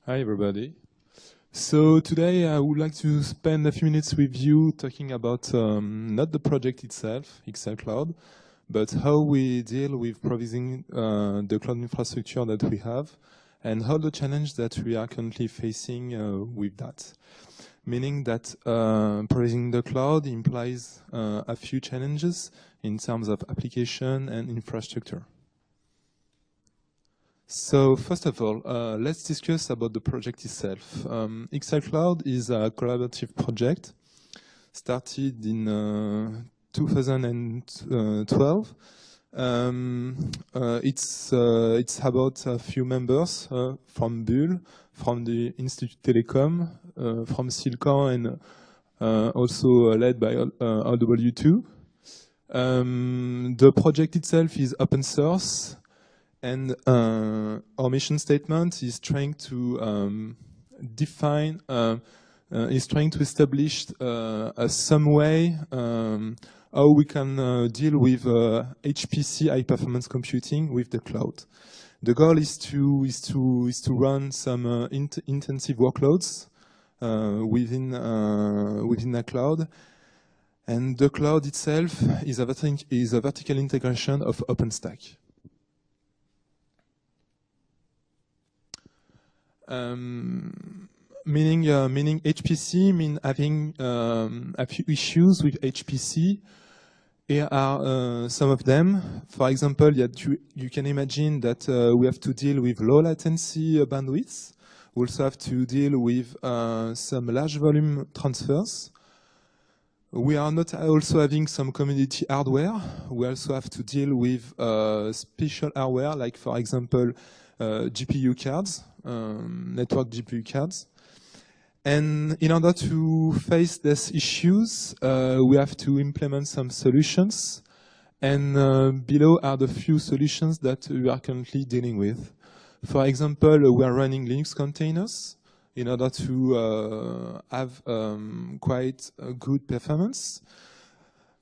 Hi, everybody. So today I would like to spend a few minutes with you talking about not the project itself, XL Cloud, but how we deal with provisioning the cloud infrastructure that we have and how the challenge that we are currently facing with that. Meaning that provisioning the cloud implies a few challenges in terms of application and infrastructure. So first of all, let's discuss about the project itself. XL Cloud is a collaborative project started in 2012. It's about a few members from Bull, from the Institut Telecom, from Silkan, and also led by OW2. The project itself is open source. And our mission statement is trying to define, is trying to establish some way how we can deal with HPC, high performance computing, with the cloud. The goal is to run some intensive workloads within a cloud, and the cloud itself is a vertical integration of OpenStack. Meaning HPC mean having a few issues with HPC. Here are some of them. For example, you can imagine that we have to deal with low latency bandwidth. We also have to deal with some large volume transfers. We are not also having some commodity hardware. We also have to deal with special hardware, like for example, GPU cards, network GPU cards. And in order to face these issues, we have to implement some solutions. And below are the few solutions that we are currently dealing with. For example, we are running Linux containers in order to have quite a good performance.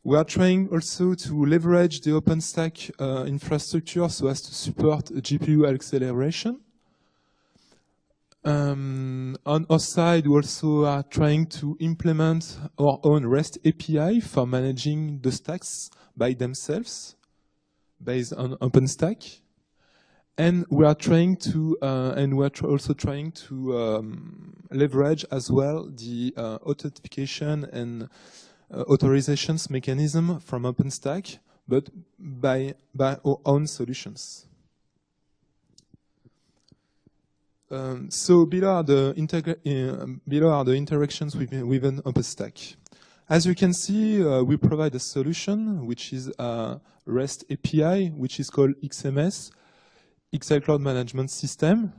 We are trying also to leverage the OpenStack infrastructure so as to support GPU acceleration. On our side, we also are trying to implement our own REST API for managing the stacks by themselves based on OpenStack. And we are trying to, also trying to leverage as well the authentication and authorizations mechanism from OpenStack, but by our own solutions. So below are the interactions within OpenStack. As you can see, we provide a solution which is a REST API, which is called XMS, XL Cloud Management System,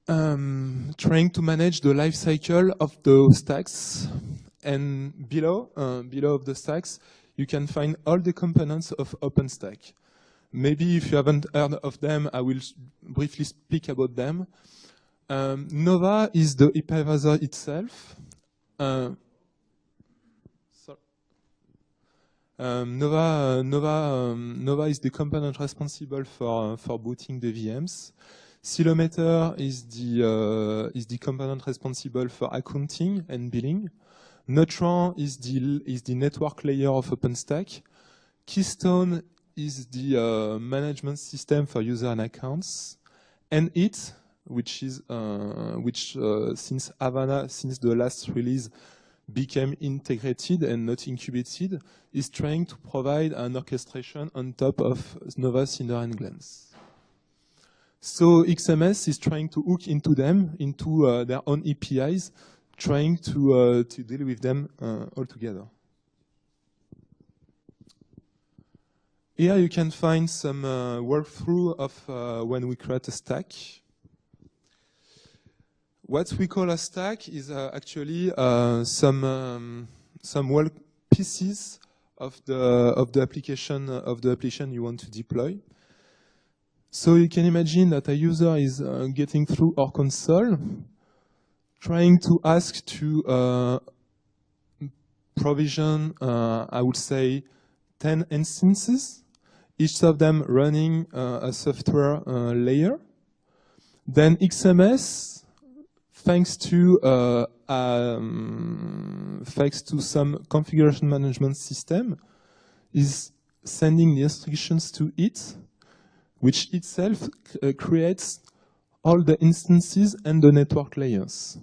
trying to manage the life cycle of the stacks. And below of the stacks, you can find all the components of OpenStack. Maybe if you haven't heard of them, I will briefly speak about them. Nova is the hypervisor itself. Nova is the component responsible for booting the VMs. Ceilometer is the component responsible for accounting and billing. Neutron is the network layer of OpenStack. Keystone is the management system for user and accounts. And it, which since Havana, since the last release, became integrated and not incubated, is trying to provide an orchestration on top of Nova, Cinder, and Glance. So XMS is trying to hook into them, into their own APIs, trying to deal with them all together. Here you can find some walkthrough of when we create a stack. What we call a stack is actually some pieces of the application you want to deploy. So you can imagine that a user is getting through our console, trying to ask to provision, I would say, 10 instances, each of them running a software layer. Then XMS, thanks to some configuration management system, is sending the instructions to it, which itself creates all the instances and the network layers.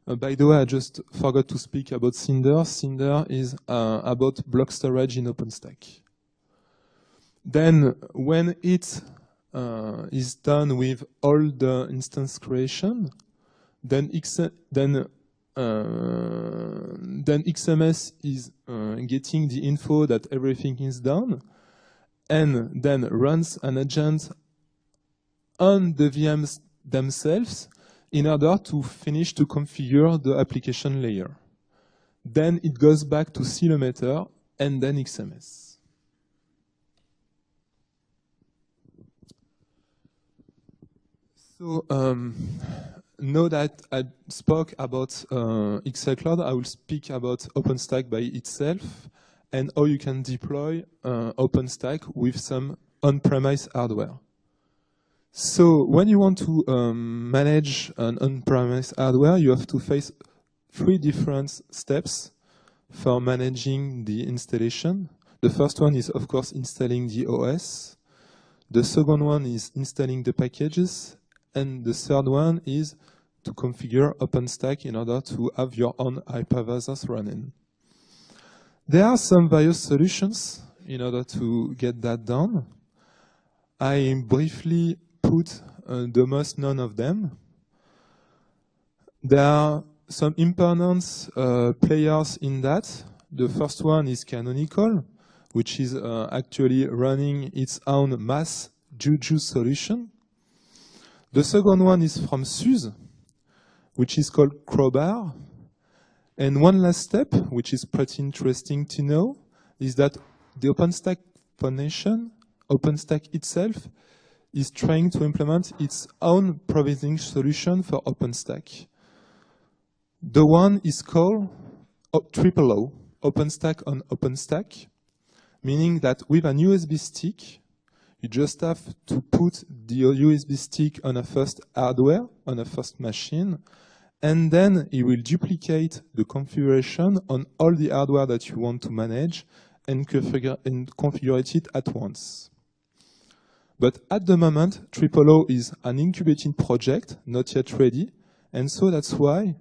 By the way, I just forgot to speak about Cinder. Cinder is about block storage in OpenStack. Then, when it is done with all the instance creation, then XMS is getting the info that everything is done, and then runs an agent on the VMs themselves in order to finish to configure the application layer. Then it goes back to Ceilometer and then XMS. So now that I spoke about XL Cloud, I will speak about OpenStack by itself and how you can deploy OpenStack with some on-premise hardware. So when you want to manage an on-premise hardware, you have to face 3 different steps for managing the installation. The first one is, of course, installing the OS. The second one is installing the packages. And the third one is to configure OpenStack in order to have your own hypervisors running. There are some various solutions in order to get that done. I briefly put the most known of them. There are some important players in that. The first one is Canonical, which is actually running its own mass Juju solution. The second one is from SUSE, which is called Crowbar. And one last step, which is pretty interesting to know, is that the OpenStack Foundation, OpenStack itself, is trying to implement its own provisioning solution for OpenStack. The one is called OOO, OpenStack on OpenStack, meaning that with an USB stick, you just have to put the USB stick on a first hardware, on a first machine, and then it will duplicate the configuration on all the hardware that you want to manage and configure it at once. But at the moment, OOO is an incubating project, not yet ready, and so that's why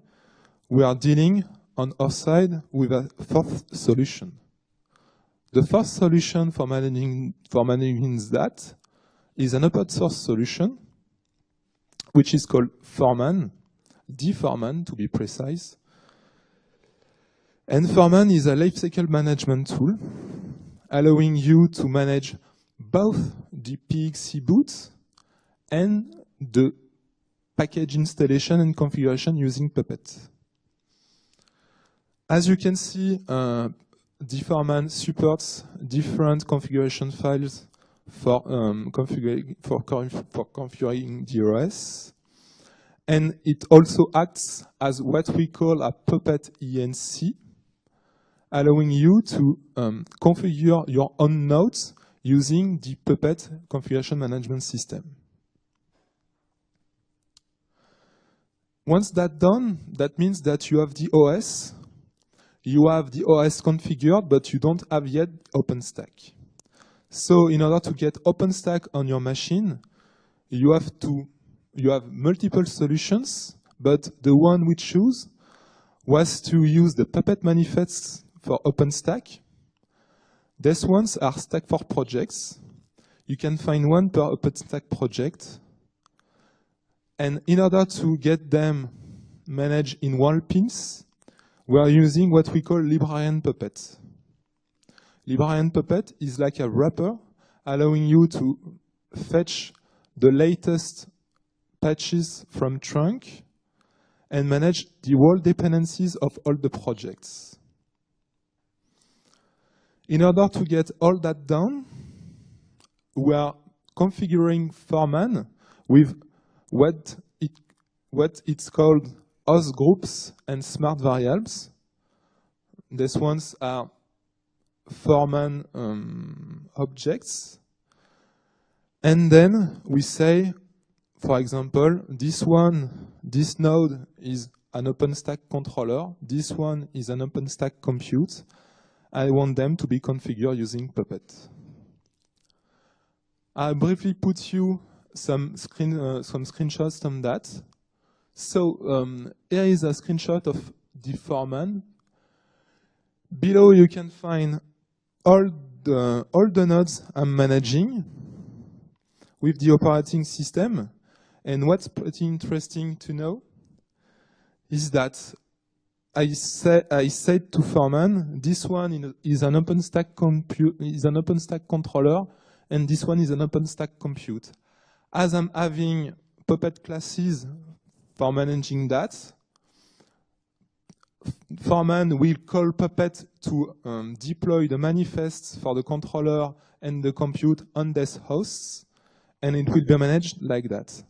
we are dealing on our side with a fourth solution. The first solution for managing that is an open source solution, which is called Foreman, dForeman to be precise. And Foreman is a lifecycle management tool, allowing you to manage both the PXE boot and the package installation and configuration using Puppet. As you can see, dForeman supports different configuration files for configuring the OS. And it also acts as what we call a Puppet ENC, allowing you to configure your own nodes using the Puppet configuration management system. Once that's done, that means that you have the OS. You have the OS configured, but you don't have yet OpenStack. So in order to get OpenStack on your machine, you have multiple solutions, but the one we chose was to use the Puppet manifests for OpenStack. These ones are Stack for projects. You can find one per OpenStack project. And in order to get them managed in one piece, we are using what we call Librarian Puppet. Librarian Puppet is like a wrapper allowing you to fetch the latest patches from trunk and manage the whole dependencies of all the projects. In order to get all that done, we are configuring Foreman with what it's called host groups and smart variables. These ones are Foreman objects. And then we say for example, this node is an OpenStack controller. This one is an OpenStack compute. I want them to be configured using Puppet. I'll briefly put you some screenshots on that. So here is a screenshot of the foreman. Below you can find all the nodes I'm managing with the operating system. And what's pretty interesting to know is that I said to foreman, this one is an OpenStack controller, and this one is an OpenStack compute. As I'm having Puppet classes for managing that, foreman will call Puppet to deploy the manifests for the controller and the compute on these hosts, and it will be managed like that.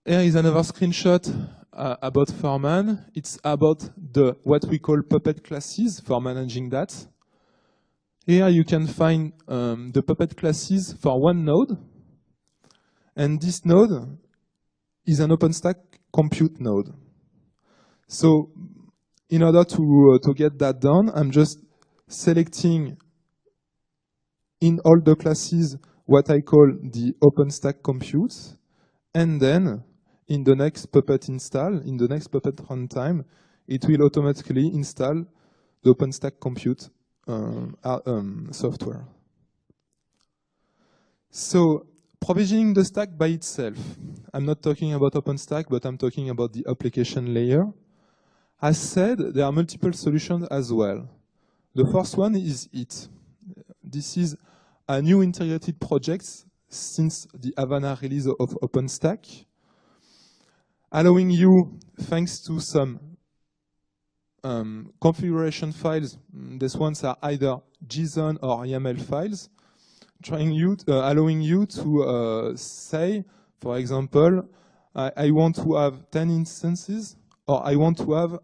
Here is another screenshot about foreman. It's about what we call Puppet classes for managing that. Here you can find the Puppet classes for one node. And this node is an OpenStack compute node. So in order to get that done, I'm just selecting in all the classes what I call the OpenStack compute. And then in the next Puppet install, in the next Puppet runtime, it will automatically install the OpenStack compute software. So provisioning the stack by itself. I'm not talking about OpenStack, but I'm talking about the application layer. As said, there are multiple solutions as well. The first one is it. This is a new integrated project since the Havana release of OpenStack, allowing you, thanks to some configuration files, these ones are either JSON or YAML files, allowing you to say, for example, I want to have 10 instances, or I want to have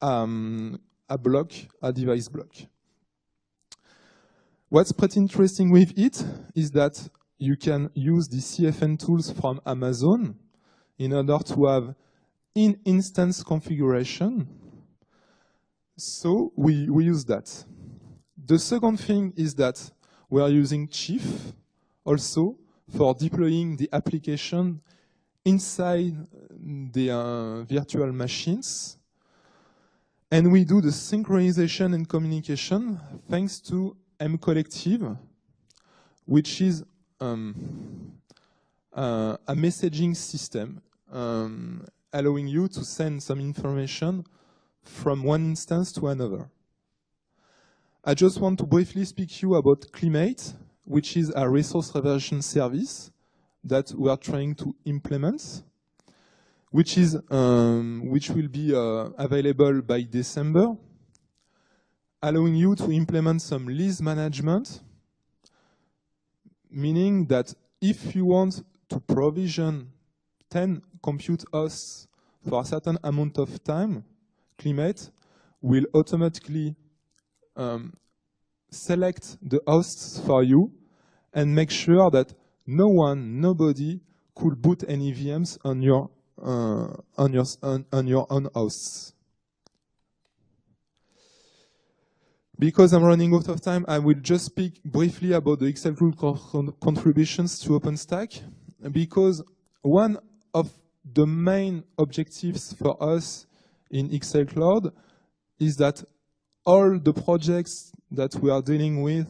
a device block. What's pretty interesting with it is that you can use the CFN tools from Amazon in order to have in-instance configuration. So we use that. The second thing is that we are using Chief also for deploying the application inside the virtual machines. And we do the synchronization and communication thanks to mCollective, which is a messaging system allowing you to send some information from one instance to another. I just want to briefly speak to you about Climate, which is a resource reversion service that we are trying to implement, which will be available by December, allowing you to implement some lease management, meaning that if you want to provision 10 compute hosts for a certain amount of time, Climate will automatically select the hosts for you and make sure that nobody could boot any VMs on your own hosts. Because I'm running out of time, I will just speak briefly about the XL Cloud contributions to OpenStack, because one of the main objectives for us in XL Cloud is that all the projects that we are dealing with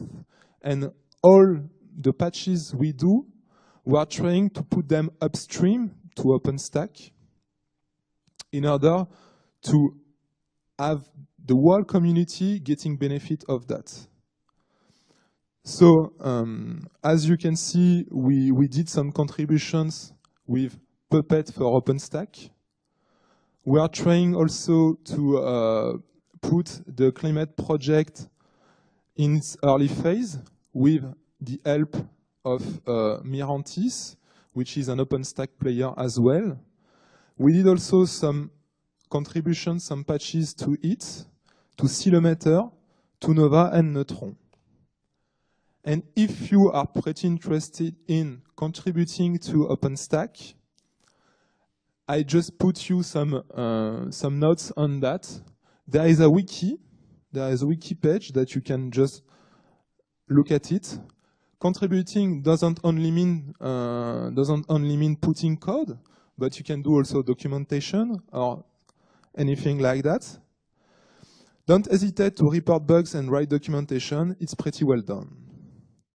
and all the patches we do, we are trying to put them upstream to OpenStack in order to have the whole community getting benefit of that. So as you can see, we did some contributions with Puppet for OpenStack. We are trying also to put the Climate project in its early phase with the help of Mirantis, which is an OpenStack player as well. We did also some contributions, some patches to it, to Ceilometer, to Nova and Neutron. And if you are pretty interested in contributing to OpenStack, I just put you some notes on that. There is a wiki. There is a wiki page that you can just look at it. Contributing doesn't only mean putting code, but you can do also documentation or anything like that. Don't hesitate to report bugs and write documentation. It's pretty well done.